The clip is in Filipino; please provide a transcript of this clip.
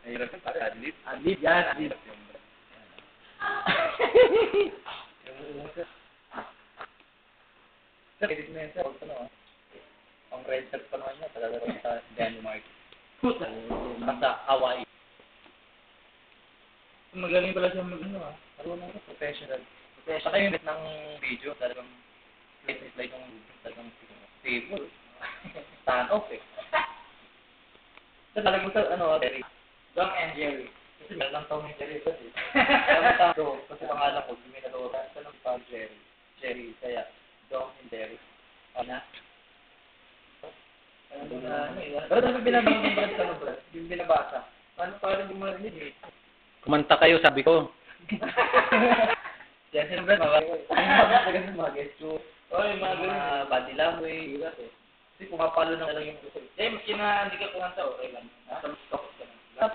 Mahirap yung para adlib. Adlib yan, adlib. Sir, edit mo yan, sir. Huwag ano, ang red shirt pa naman niya, talalaro sa Denmark. Puta. Sa Hawaii. Magaling pala siya mag-ano Marunong ka, professional. Saka yung edit ng video, talagang slide ng talagang stable. Stand off eh. So, talagang sa, Jerry. Tom and Jerry. Kasi meron lang Tom and Jerry kasi. Kaya matando, kasi pangalan ko, Minadora. Ito lang pa Jerry. Jerry, kaya Tom and Jerry. Ano? Pero ano binabasa ng Brad ka, Brad? Yung binabasa. Paano parang yung marinig eh? Kumanta kayo, sabi ko. Yan sila, Brad. Mga gesture. Oy, mga body language. Kasi pumapalo na lang yung gusto. Eh, maski na hindi ka kumanta, okay lang. Sa